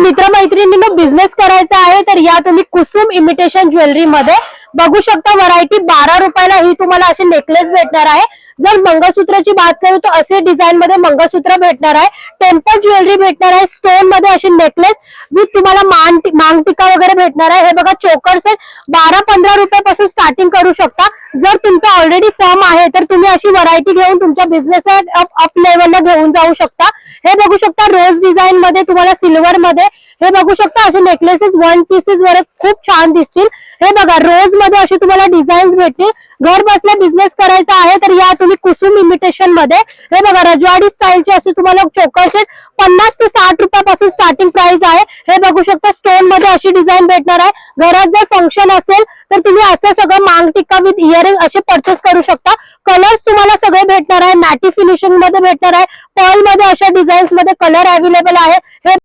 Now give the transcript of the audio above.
मित्रमैत्रिणींनो business करायचा आहे तर या तुम्ही कुसुम इमिटेशन ज्वेलरी मध्ये बघू शकता व्हरायटी 12 रुपयाला ही तुम्हाला असे नेकलेस भेटणार आहे। जर मंगळसूत्राची बात करू तर असे डिझाइन मध्ये मंगळसूत्र भेटणार आहे, टेम्पल ज्वेलरी भेटणार आहे, स्टोन मध्ये असे नेकलेस विथ तुम्हाला मांग टिक्का वगैरे भेटणार आहे। हे बघा चोकर सेट 12-15 रुपयापासून स्टार्टिंग करू शकता। जर तुमचा ऑलरेडी फॉर्म आहे तर तुम्ही अशी व्हरायटी घेऊन तुमच्या बिझनेस अप लेवलला घेऊन जाऊ शकता। हे बघू शकता रोज डिझाइन मध्ये तुम्हाला सिल्वर मध्ये हे बघू शकता असे नेकलेसेस वन पीसेस वर खूप छान दिसतील। हे बघा रोज मध्ये असे तुम्हाला डिझाईन्स भेटतील। घर बसल्या बिझनेस करायचा आहे तर या तुम्ही कुसुम इमिटेशन मध्ये हे बघा रजवाडी स्टाईलचे असे तुम्हाला चोकर सेट 50 ते 60 रुपयापासून स्टार्टिंग प्राइस आहे। हे बघू शकता स्टोन मध्ये अशी डिझाइन भेटणार आहे। घरात जर फंक्शन असेल तर तुम्ही असं सगळं मांग टिक्का विथ इयरिंग असे परचेस करू शकता। कलर्स तुम्हाला सगळे भेटणार आहे, मॅटी फिनिशिंग मध्ये भेटणार आहे, पर्ल मध्ये अशा डिझाईन्स मध्ये कलर अवेलेबल आहे। हे